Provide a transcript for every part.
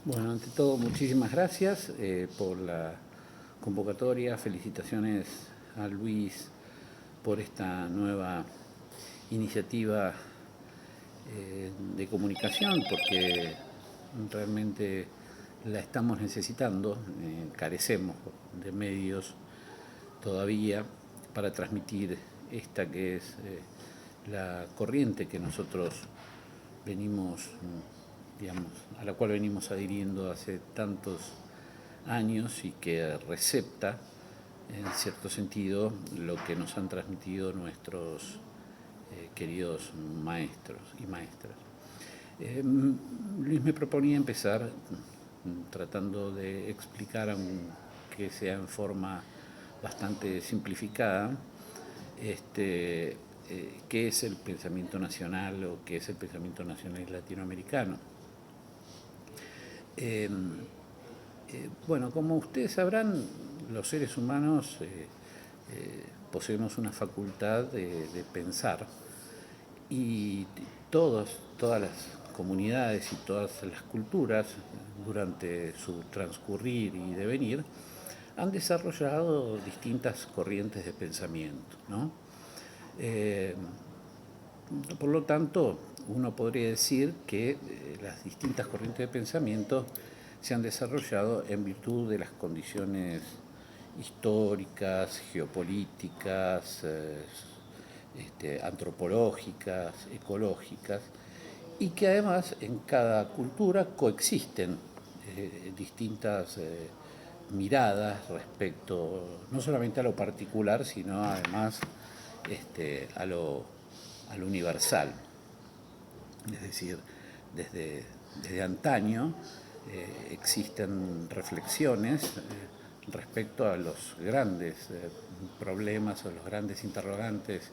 Bueno, ante todo, muchísimas gracias por la convocatoria. Felicitaciones a Luis por esta nueva iniciativa de comunicación, porque realmente la estamos necesitando. Carecemos de medios todavía para transmitir esta que es la corriente que nosotros venimos, digamos, a la cual venimos adhiriendo hace tantos años y que recepta, en cierto sentido, lo que nos han transmitido nuestros queridos maestros y maestras. Luis me proponía empezar tratando de explicar, aunque sea en forma bastante simplificada, qué es el pensamiento nacional o qué es el pensamiento nacional latinoamericano. Bueno, como ustedes sabrán, los seres humanos poseemos una facultad de pensar, y todas las comunidades y todas las culturas, durante su transcurrir y devenir, han desarrollado distintas corrientes de pensamiento, ¿no? Por lo tanto, uno podría decir que las distintas corrientes de pensamiento se han desarrollado en virtud de las condiciones históricas, geopolíticas, antropológicas, ecológicas, y que además en cada cultura coexisten distintas miradas respecto no solamente a lo particular, sino además a lo universal. Es decir, desde antaño existen reflexiones respecto a los grandes problemas o los grandes interrogantes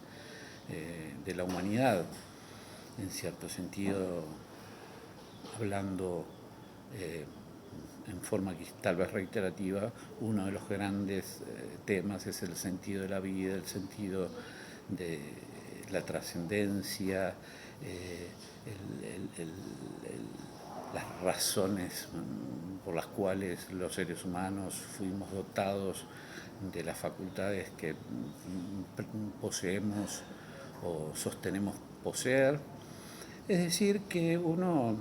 de la humanidad, en cierto sentido, hablando en forma tal vez reiterativa. Uno de los grandes temas es el sentido de la vida, el sentido de la trascendencia, las razones por las cuales los seres humanos fuimos dotados de las facultades que poseemos o sostenemos poseer. Es decir, que uno,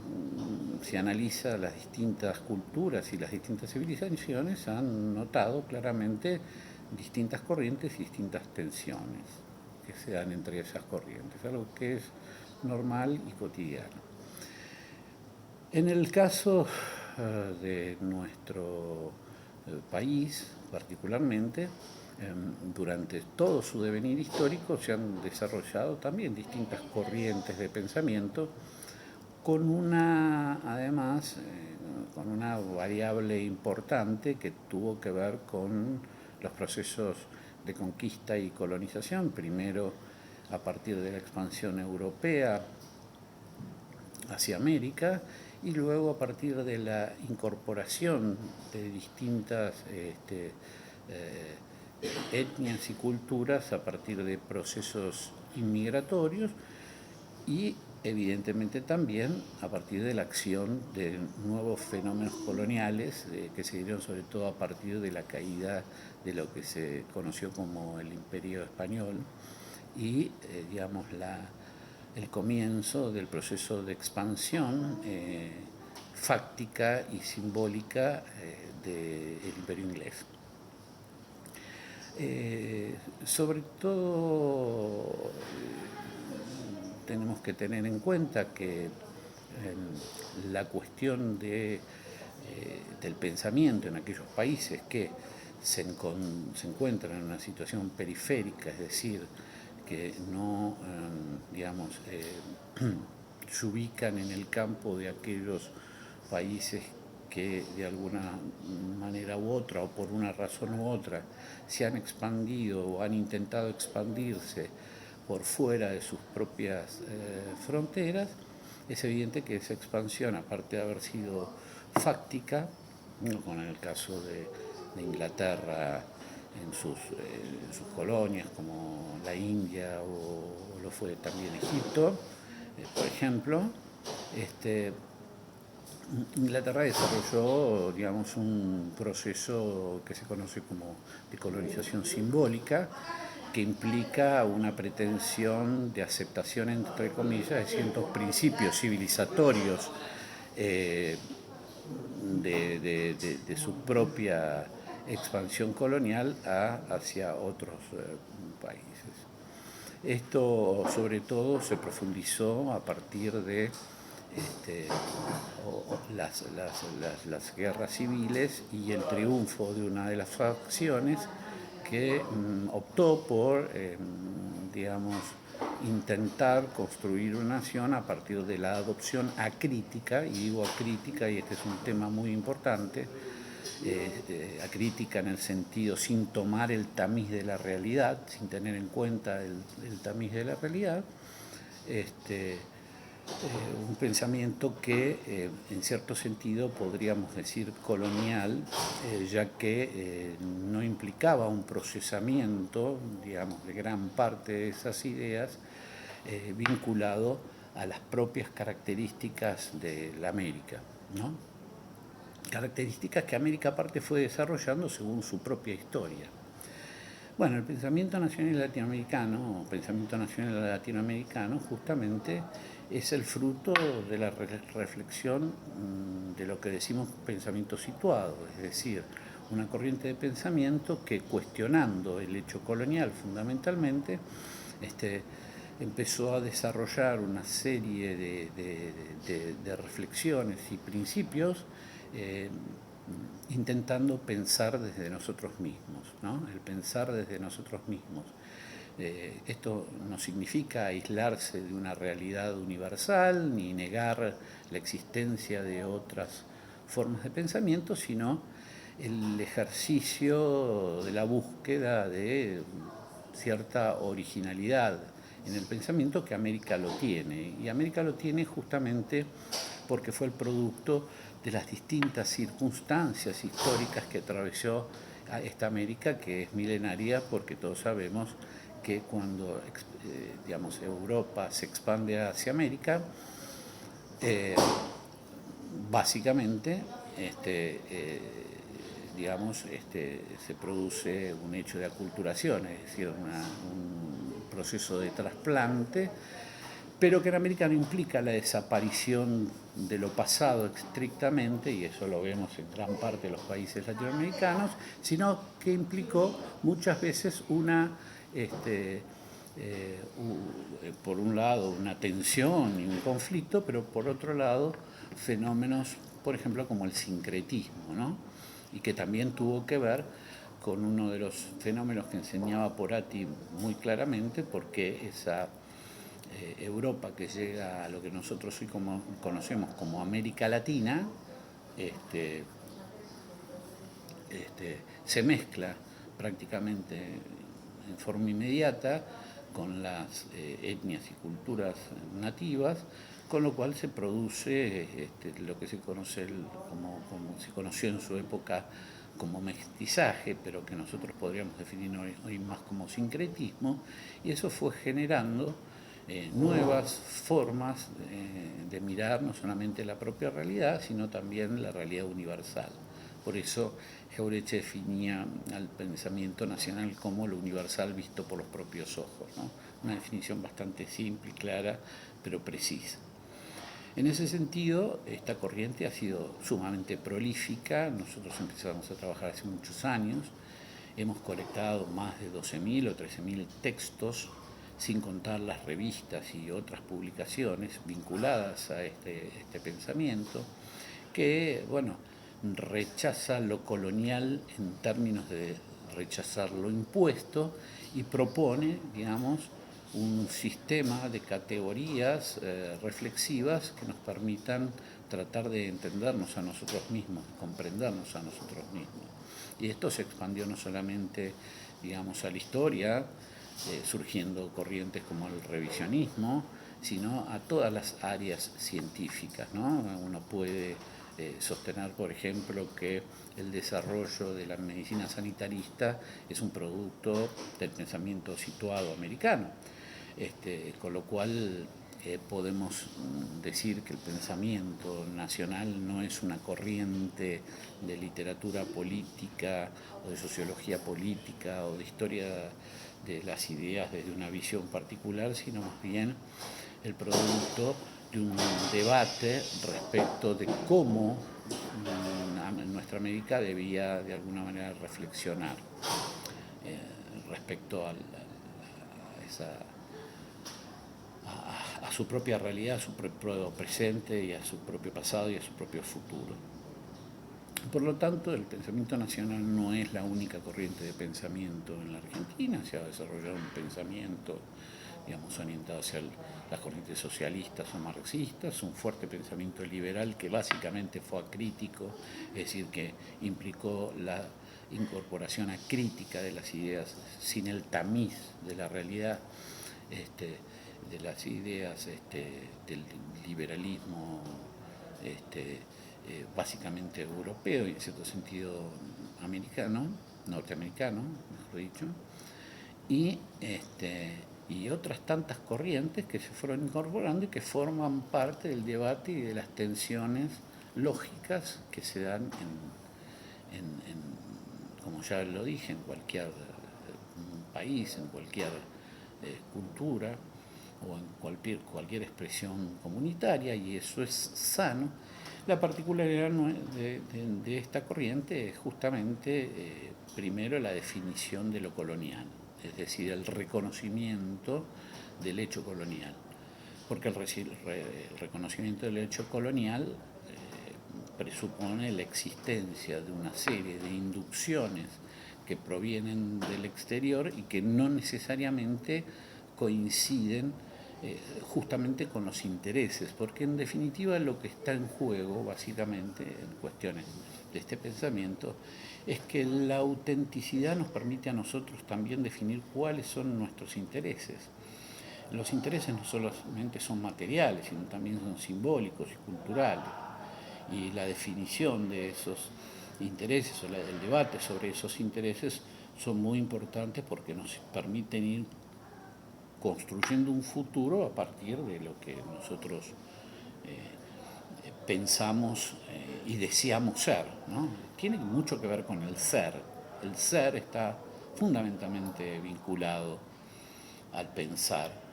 si analiza las distintas culturas y las distintas civilizaciones, han notado claramente distintas corrientes y distintas tensiones que se dan entre esas corrientes, algo que es normal y cotidiano. En el caso de nuestro país, particularmente, durante todo su devenir histórico se han desarrollado también distintas corrientes de pensamiento, además, con una variable importante que tuvo que ver con los procesos de conquista y colonización, primero a partir de la expansión europea hacia América, y luego a partir de la incorporación de distintas etnias y culturas a partir de procesos inmigratorios, y evidentemente también a partir de la acción de nuevos fenómenos coloniales que se dieron sobre todo a partir de la caída de lo que se conoció como el Imperio Español y digamos el comienzo del proceso de expansión fáctica y simbólica del Imperio Inglés. Sobre todo tenemos que tener en cuenta que la cuestión del pensamiento en aquellos países que se encuentran en una situación periférica, es decir, que no, se ubican en el campo de aquellos países que de alguna manera u otra, o por una razón u otra, se han expandido o han intentado expandirse por fuera de sus propias fronteras. Es evidente que esa expansión, aparte de haber sido fáctica, como en el caso de Inglaterra en sus colonias como la India o lo fue también Egipto, por ejemplo, Inglaterra desarrolló, digamos, un proceso que se conoce como de colonización simbólica, que implica una pretensión de aceptación, entre comillas, de ciertos principios civilizatorios eh, de su propia expansión colonial hacia otros países. Esto, sobre todo, se profundizó a partir de las guerras civiles y el triunfo de una de las facciones que optó por, digamos, intentar construir una nación a partir de la adopción acrítica, y digo acrítica, y este es un tema muy importante, acrítica en el sentido sin tomar el tamiz de la realidad, sin tener en cuenta el tamiz de la realidad, un pensamiento que en cierto sentido podríamos decir colonial, ya que no implicaba un procesamiento, digamos, de gran parte de esas ideas vinculado a las propias características de la América, ¿no? Características que América aparte fue desarrollando según su propia historia. Bueno, el pensamiento nacional latinoamericano justamente es el fruto de la reflexión de lo que decimos pensamiento situado, es decir, una corriente de pensamiento que, cuestionando el hecho colonial fundamentalmente, empezó a desarrollar una serie de reflexiones y principios intentando pensar desde nosotros mismos, ¿no? El pensar desde nosotros mismos. Esto no significa aislarse de una realidad universal ni negar la existencia de otras formas de pensamiento, sino el ejercicio de la búsqueda de cierta originalidad en el pensamiento que América lo tiene. Y América lo tiene justamente porque fue el producto de las distintas circunstancias históricas que atravesó a esta América, que es milenaria, porque todos sabemos que cuando digamos, Europa se expande hacia América, básicamente digamos, se produce un hecho de aculturación, es decir, un proceso de trasplante, pero que en América no implica la desaparición de lo pasado estrictamente, y eso lo vemos en gran parte de los países latinoamericanos, sino que implicó muchas veces por un lado, una tensión y un conflicto, pero por otro lado, fenómenos, por ejemplo, como el sincretismo, ¿no? Y que también tuvo que ver con uno de los fenómenos que enseñaba Porati muy claramente, porque esa Europa que llega a lo que nosotros hoy conocemos como América Latina, se mezcla prácticamente en forma inmediata con las etnias y culturas nativas, con lo cual se produce lo que se conoce como se conoció en su época como mestizaje, pero que nosotros podríamos definir hoy más como sincretismo, y eso fue generando nuevas formas de mirar no solamente la propia realidad, sino también la realidad universal. Por eso Jauretche definía al pensamiento nacional como lo universal visto por los propios ojos, ¿no? Una definición bastante simple y clara, pero precisa. En ese sentido, esta corriente ha sido sumamente prolífica. Nosotros empezamos a trabajar hace muchos años. Hemos colectado más de 12.000 o 13.000 textos, sin contar las revistas y otras publicaciones vinculadas a este pensamiento, que, bueno, rechaza lo colonial en términos de rechazar lo impuesto y propone, digamos, un sistema de categorías reflexivas que nos permitan tratar de entendernos a nosotros mismos, comprendernos a nosotros mismos. Y esto se expandió no solamente, digamos, a la historia, surgiendo corrientes como el revisionismo, sino a todas las áreas científicas, ¿no? Uno puede sostener, por ejemplo, que el desarrollo de la medicina sanitarista es un producto del pensamiento situado americano, con lo cual podemos decir que el pensamiento nacional no es una corriente de literatura política o de sociología política o de historia de las ideas desde una visión particular, sino más bien el producto de un debate respecto de cómo nuestra América debía de alguna manera reflexionar respecto a su propia realidad, a su propio presente y a su propio pasado y a su propio futuro. Por lo tanto, el pensamiento nacional no es la única corriente de pensamiento en la Argentina. Se ha desarrollado un pensamiento, digamos, orientado hacia las corrientes socialistas o marxistas, un fuerte pensamiento liberal que básicamente fue acrítico, es decir, que implicó la incorporación acrítica de las ideas sin el tamiz de la realidad, de las ideas del liberalismo básicamente europeo y en cierto sentido americano, norteamericano, mejor dicho, y otras tantas corrientes que se fueron incorporando y que forman parte del debate y de las tensiones lógicas que se dan como ya lo dije, en cualquier país, en cualquier cultura o en cualquier expresión comunitaria, y eso es sano. La particularidad de esta corriente es justamente, primero, la definición de lo colonial, es decir, el reconocimiento del hecho colonial, porque el reconocimiento del hecho colonial presupone la existencia de una serie de inducciones que provienen del exterior y que no necesariamente coinciden justamente con los intereses, porque en definitiva lo que está en juego, básicamente, en cuestiones de este pensamiento, es que la autenticidad nos permite a nosotros también definir cuáles son nuestros intereses. Los intereses no solamente son materiales, sino también son simbólicos y culturales. Y la definición de esos intereses o el debate sobre esos intereses son muy importantes porque nos permiten ir construyendo un futuro a partir de lo que nosotros pensamos y deseamos ser, ¿no? Tiene mucho que ver con el ser. El ser está fundamentalmente vinculado al pensar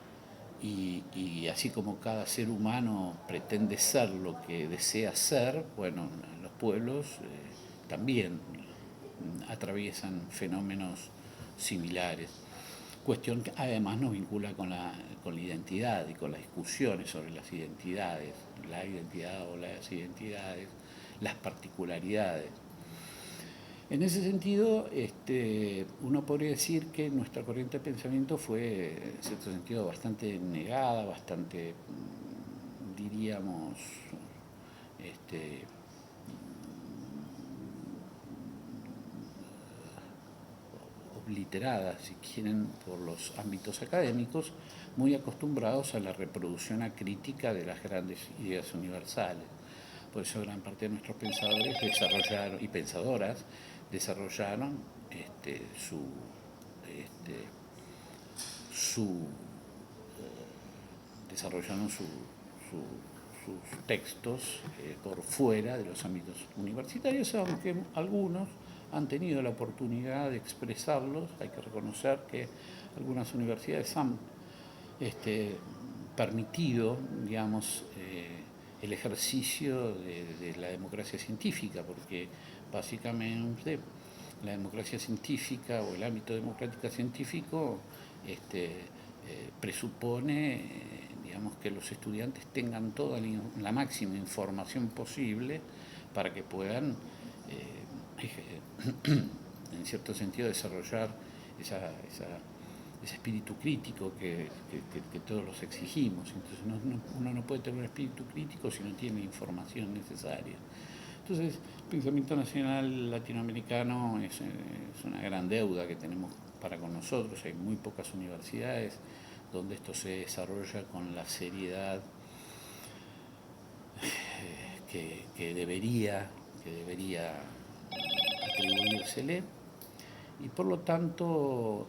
y así como cada ser humano pretende ser lo que desea ser, bueno, los pueblos también atraviesan fenómenos similares. Cuestión que además nos vincula con la identidad y con las discusiones sobre las identidades, la identidad o las identidades, las particularidades. En ese sentido, uno podría decir que nuestra corriente de pensamiento fue, en cierto sentido, bastante negada, bastante, diríamos, obliterada, si quieren, por los ámbitos académicos, muy acostumbrados a la reproducción acrítica de las grandes ideas universales. Por eso gran parte de nuestros pensadores desarrollaron, y pensadoras desarrollaron sus textos por fuera de los ámbitos universitarios, aunque algunos han tenido la oportunidad de expresarlos. Hay que reconocer que algunas universidades han permitido, digamos, el ejercicio de la democracia científica, porque básicamente la democracia científica o el ámbito democrático científico presupone, digamos, que los estudiantes tengan toda la máxima información posible para que puedan, en cierto sentido, desarrollar ese espíritu crítico que todos los exigimos. Entonces uno no puede tener un espíritu crítico si no tiene información necesaria. Entonces, el pensamiento nacional latinoamericano es una gran deuda que tenemos para con nosotros. Hay muy pocas universidades donde esto se desarrolla con la seriedad que debería atribuírsele, y por lo tanto,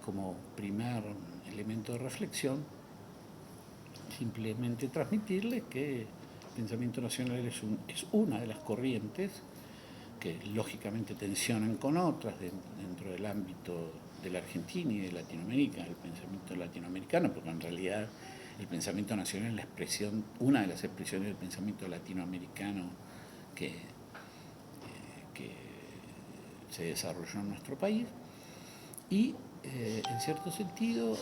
como primer elemento de reflexión, simplemente transmitirles que el pensamiento nacional es una de las corrientes que lógicamente tensionan con otras dentro del ámbito de la Argentina y de Latinoamérica, el pensamiento latinoamericano, porque en realidad el pensamiento nacional es la expresión, una de las expresiones del pensamiento latinoamericano que se desarrolló en nuestro país. Y en cierto sentido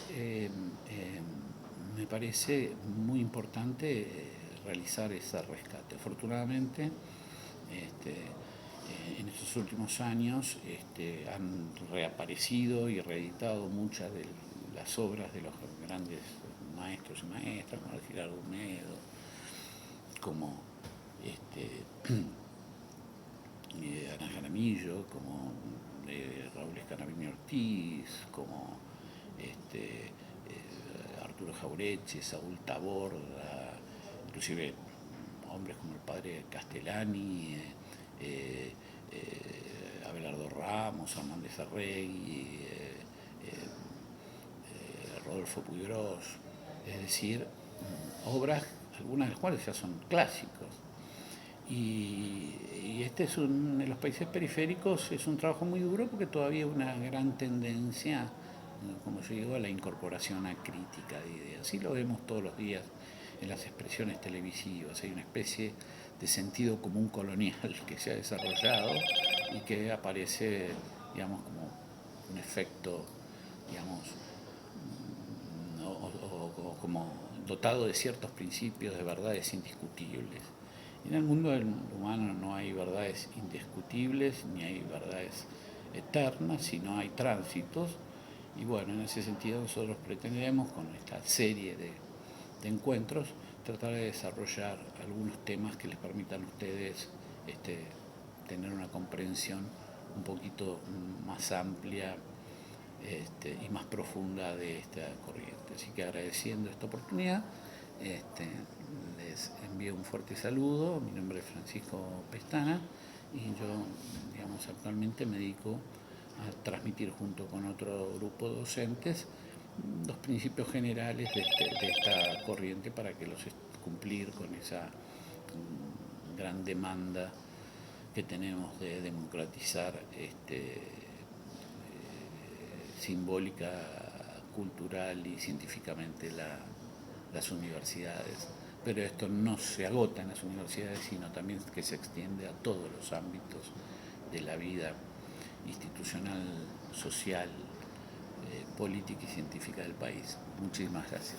me parece muy importante realizar ese rescate. Afortunadamente, en estos últimos años han reaparecido y reeditado muchas de las obras de los grandes maestros y maestras, como Girardo Medo, como Ana Jaramillo, como Raúl Escanabini Ortiz, como Arturo Jaureche, Saúl Taborda, inclusive hombres como el padre Castellani, Abelardo Ramos, Hernández Arregui, Rodolfo Puigros, es decir, obras, algunas de las cuales ya son clásicos. Y este es en los países periféricos es un trabajo muy duro porque todavía hay una gran tendencia, como yo digo, a la incorporación a crítica de ideas. Así lo vemos todos los días en las expresiones televisivas. Hay una especie de sentido común colonial que se ha desarrollado y que aparece, digamos, como un efecto, digamos, o como dotado de ciertos principios, de verdades indiscutibles. En el mundo humano no hay verdades indiscutibles, ni hay verdades eternas, sino hay tránsitos. Y bueno, en ese sentido nosotros pretendemos con esta serie de encuentros tratar de desarrollar algunos temas que les permitan a ustedes tener una comprensión un poquito más amplia y más profunda de esta corriente. Así que agradeciendo esta oportunidad, les envío un fuerte saludo. Mi nombre es Francisco Pestana y yo, digamos, actualmente me dedico a transmitir junto con otro grupo de docentes los principios generales de esta corriente para que los cumplir con esa gran demanda que tenemos de democratizar simbólica, cultural y científicamente las universidades. Pero esto no se agota en las universidades, sino también que se extiende a todos los ámbitos de la vida institucional, social, política y científica del país. Muchísimas gracias.